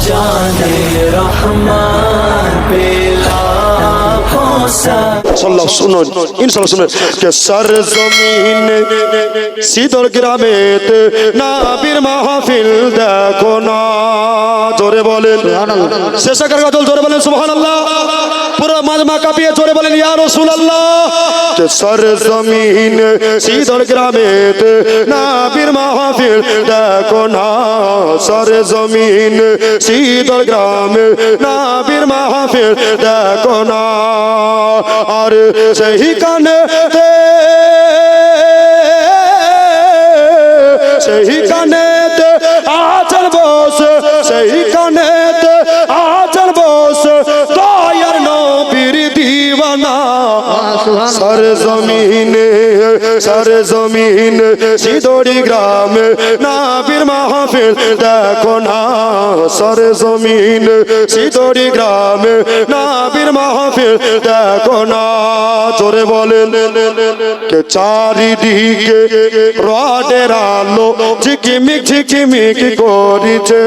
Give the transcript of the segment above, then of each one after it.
जाने रहमान पे लाखों सल्लल्लाहु सुनो इंशाल्लाह सुनो के सरजमीन सीधर ग्रामेते नाबिर महफिल देखो ना जोरे बोलें শেষ করার কথা জোরে বলেন সুবহানাল্লাহ পুরো মাজমা কাঁপিয়ে জোরে বলেন ইয়া রাসূলুল্লাহ के सरजमीन सीधर ग्रामेते नाबिर महफिल देखो ना सरजमीन सीधर ग्रामे नाबिर महफिल देखो ना और सही काने सही काने आचल बोस सही काने आचल बोस दयार नबीर दीवाना सरजमीन सिदोरी ग्राम नाबिर महफिल देखो ना सरजमीन सिदोरी ग्राम नाबिर महफिल देखो ना जोरे बोलें के चारिदिके रडेर आलो झिकिमिक करिছে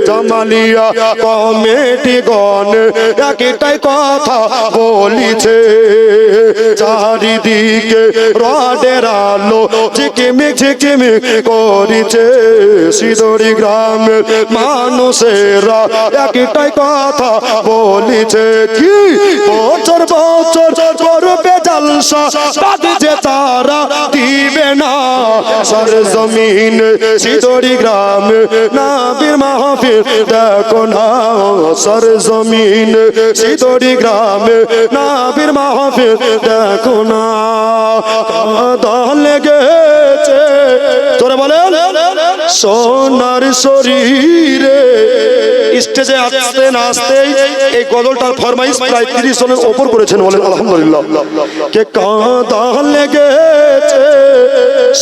জামালিয়া কমিটি গণ একটাই কথা বলিছে চারিদিকে রডের আলো ঝিকিমিক করিছে সিদোরি গ্রামের মানুষেরা একটাই কথা বলিছে কি বছর বছর করবে জলসা বাদ যে তারা দিবে না सरजमीन सिदोरी ग्राम नाबिर महफिल देखो ना सरजमीन सिदोरी ग्राम नाबिर महफिल देखो ना दल गेছে তোরা বলেন সোনার শরীরে স্টেজে আসতে না আসতেই এই গজলটার ফরমাইশ প্রায় 30 জনের উপর করেছেন বলেন আলহামদুলিল্লাহ কে কাঁদা লেগেছে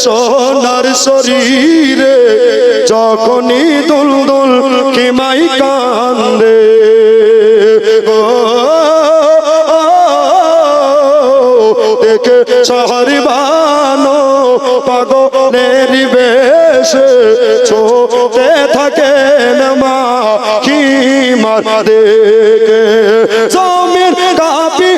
সোনার শরীরে যখনই দুলদুল কিমাই কান্দে দেখে শহরি বানো পাগলের বেশে ছোটে থাকেন মা কি মার দেখে জমির কাঁপি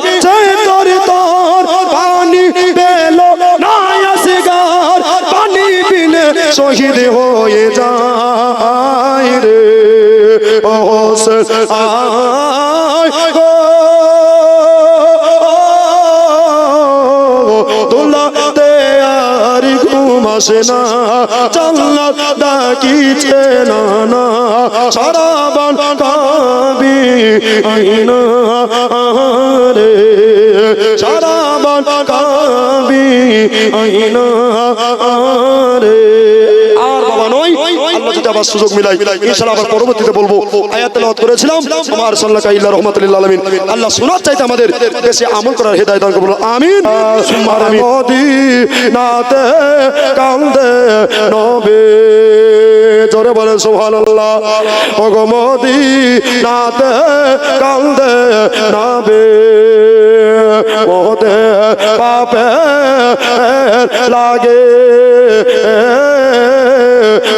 তোর তোর পানি পেলো না আসগার পানি বিনে শহীদ হয়ে যায় রে ও আয় গো তোলাতে আর ঘুম আসে না জান্নাত ডাকিছে না না সারা বান কাবি আইনা রে সারা বান কাবি আইনা রে আর বাবা নয় আল্লাহ যদি আবার সুযোগ মিলাই ইনশাআল্লাহ আবার পরবর্তীতে বলবো আয়াত তেলাওয়াত করেছিলাম আমার সাল্লাল্লাহু ইল্লা রাহমাতুল লিল আলামিন আল্লাহ শোনার চাইতে আমাদের বেশি আমল করার হেদায়েত দান করুন আমিন সুম্মা আমিন মদিনাতে কান্দে নবী জোরে বলেন সুবহানাল্লাহ ও গো মদিনাতে কান্দে নবী ওতে পাপে লাগে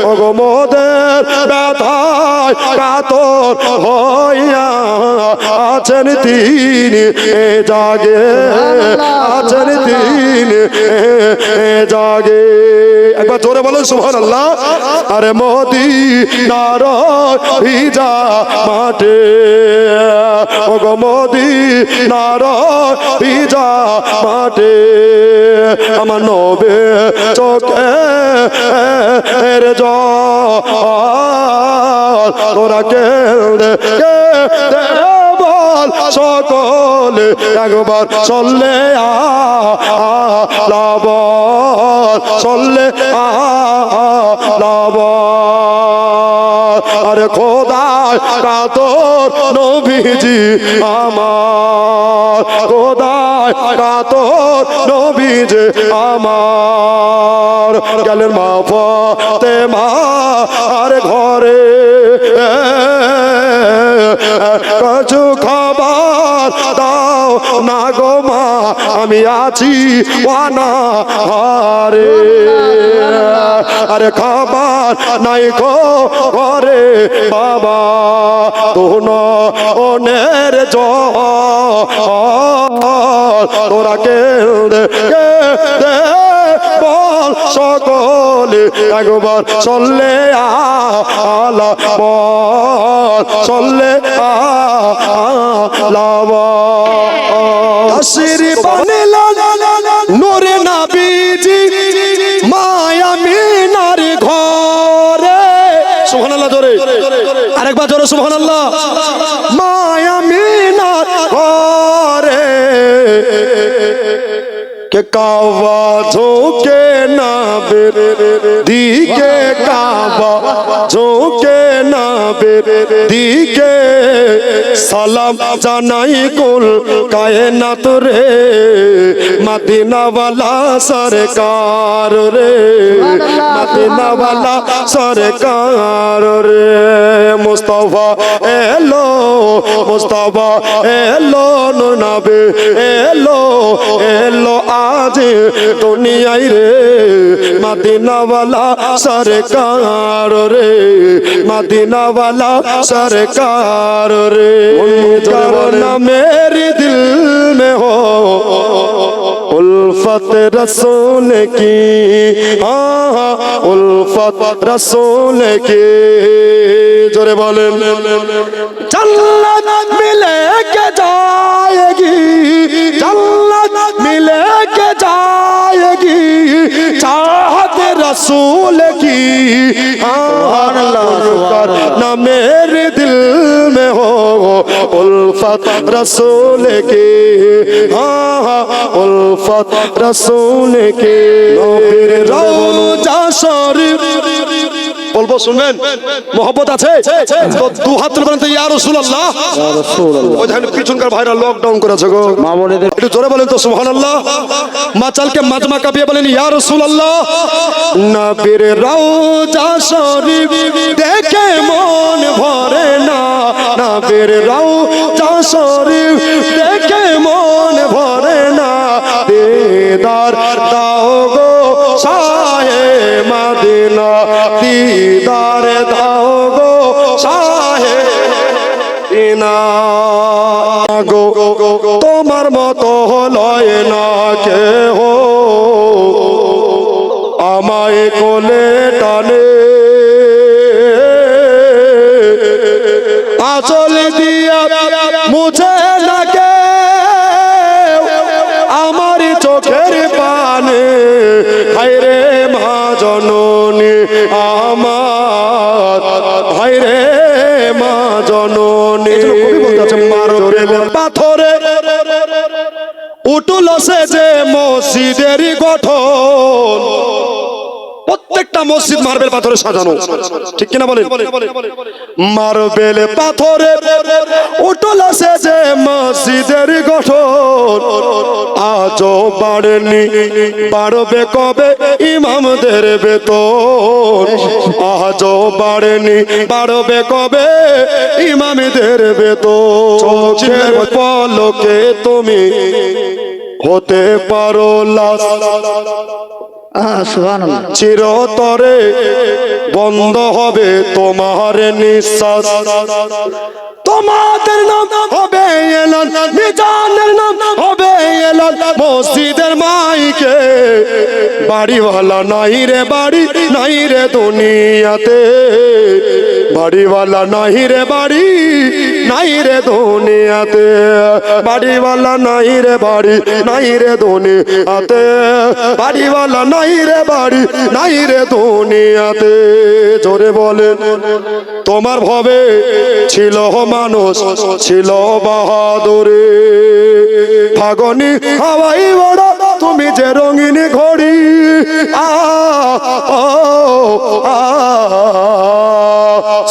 ও গো মোদের ব্যথায় কাতর হইয়া আছেন তিনি এ জাগে আছেন তিনি এ জাগে একবার জোরে বলেন সুবহানাল্লাহ আরে মদিনার ভিজা মাঠে ও গো মদিনার ভিজা মাঠে আমার নবে চোখে এর জল তোরা কেঁদে বল সকলে একবার চললে লাবল চললে লাবল আরে খোদায় কাতর নবীজি আমার খোদায় কাতর নবীজি আমার গেলেন মা ফাতেমা আর ঘরে কিছু খাবার দাও না গো মা আমি আছি অনাহারে আরে খাবার নাই গো ঘরে বাবা তোরা কে দে বল সকলে একবার চললে আলা বল চললে আলা তাশরিফ আনলেন নূরে নবীজি মায়া মিনার ঘরে সুবহানাল্লাহ জোরে আরেকবার জোরে সুবহানাল্লাহ মায়া মিনার ঘরে के कावा झोंके ना दिखे कावा झोंके ना दिखे सलाम जानाई कुल कायनात रे मदीना वाला सरकार रे मदीना वाला सरकार रे मुस्तफा एलो नूर नबी एलो आज दुनियाई रे मदीना वाला सरकार रे मदीना वाला सरकार रे करना मेरे दिल में हो उल्फत रसूल की उल्फत रसूल की जोरे बोलें जन्नत मिले के जाएगी जन्नत मिले के जाएगी चाहत रसूल की ना मेरे दिल में हो उल्फत रसूल की उल्फत रसूल की फिर रोजा शरीफ বলবো শুনবেন মোহব্বত আছে তো দু হাত তুলে বলেন তো ইয়া রাসূলুল্লাহ ইয়া রাসূলুল্লাহ ওই দেখেন পিছনকার ভাইরা লকডাউন করেছে গো মা বোনেদের একটু জোরে বলেন তো সুবহানাল্লাহ মাচালকে মাজমা কাঁপিয়ে বলেন ইয়া রাসূলুল্লাহ নবীর রওজা শরীফ দেখে মন ভরে না নবীর রওজা শরীফ দেখে মন ভরে না দিদার দাও গো শাহে মদিনা দিদার দাও গো শাহে মদিনা গো তোমার মতো লয় না কে হো আমায় কোলে টানে আঁচল দিয়া মুছে লাগে আমার চোখের পানে হায়রে মা জননী আমার হায়রে মা জননী মারবে পাথরে উঠল সে যে মসজিদের গঠন প্রত্যেকটা মসজিদ মার্বেল পাথরে সাজানো ঠিক কিনা বলেন মার্বেল পাথরে উঠল সে যে মসজিদের গঠন আজও বাড়েনি বাড়বে কবে ইমামদের বেতন আজও বাড়েনি বাড়বে কবে ইমামদের বেতন চোখের পলকে তুমি হতে পারো লাশ চিরতরে বন্ধ হবে তোমার নিঃশ্বাস তোমাদের নাম হবে এলান মিজানের নাম হবে এলান মসজিদের মাইকে বাড়িওয়ালা নাই রে বাড়ি নাই রে দুনিয়াতে বাড়িওয়ালা নাই রে বাড়ি নাই রে দুনিয়াতে বাড়িওয়ালা নাই রে বাড়ি নাই রে দুনিয়াতে বাড়িওয়ালা নাই রে বাড়ি নাই রে দুনিয়াতে জোরে বলেন তোমার ভবে ছিল মানুষ ছিল বাহাদুরে ফাগনি হাওয়াই বড় তুমি যে রঙিন ঘড়ি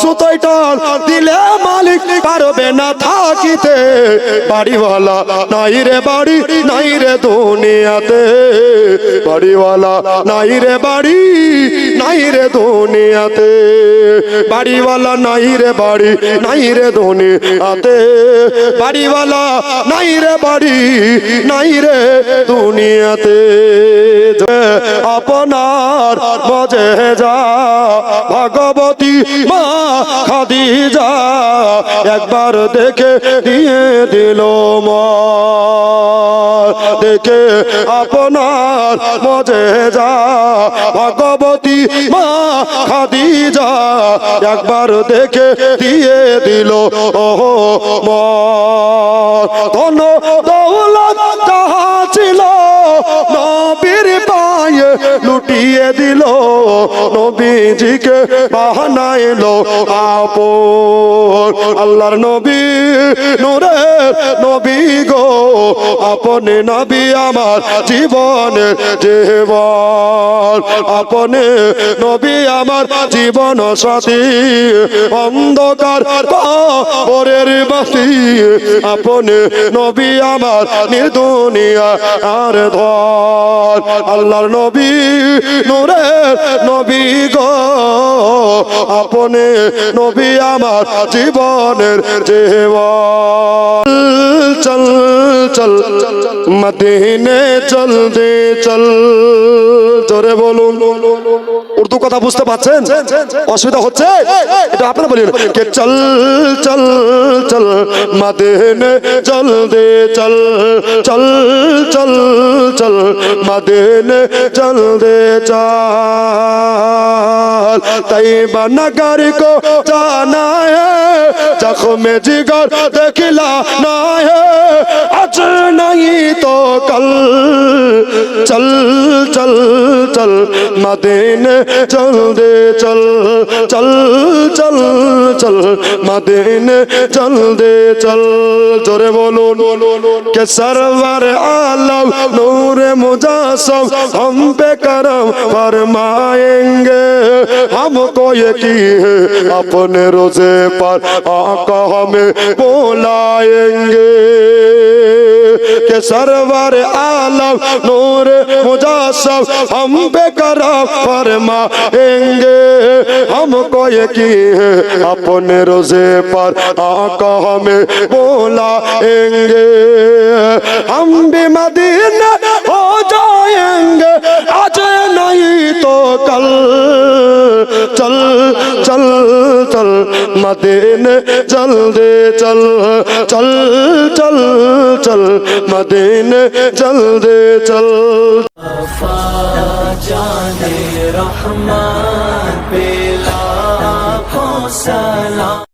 সুতোই টান দিলে মালিক পারবে না থাকিতে বাড়িওয়ালা নাই রে বাড়ি নাই রে দুনিয়াতে বাড়িওয়ালা নাই রে বাড়ি নাই রে দুনিয়াতে বাড়িওয়ালা নাই রে বাড়ি নাই রে দুনিয়াতে বাড়িওয়ালা নাই রে বাড়ি নাই রে দুনিয়াতে আপনার মজে যা ভগবতী মা খাদিজা একবার দেখে দিয়ে দিল মন দেখে আপনার মজেজা ভগবতী মা খাদিজা একবার দেখে দিয়ে দিল মন দৌলত যাহা ছিল নবীর পায়ে লুটিয়ে দিল নবীজিকে বানাইলো আপন আল্লাহর নবী নূরের নবী গো আপনি নবী আমার জীবনের জীবন আপনি নবী আমার জীবন সাথী অন্ধকার কবরের বাতি আপনি নবী আমার নির্দুনিয়া আর ধর আল্লাহর নবী নূরের নবী গো আপনি নবী আমার জীবনের জীবন চল চল মদিনে চল দে চল জোরে বলুন উর্দু কথা বুঝতে পারছেন অসুবিধা হচ্ছে এটা আপনারা বলুন কে চল চল চল মদিনে চল দে চল চল চল চল মদিনে চল দে चल तैयबा नगर को जाना है जख्म जिगर देखला ना है आज नहीं तो कल चल चल चल मदीने चल दे चल चल चल चल मदीने चल दे चल जोरे बोलो के सरवर आलम नूर मुजासम हम पे करम फरमाएंगे हमको यकीन है अपने रोजे पर आका हमें बुलाएंगे के सरवर आलम नूर मुजासम हम पे करम फरमाएंगे हमको यकीन है अपने रोजे पर आका हमें बुलाएंगे हम भी मदीना हो जाएंगे आज नहीं तो कल चल चल चल मदीने चल दे चल चल चल चल मदीने चल दे चल जाने रहमान पे लाखों सलाम।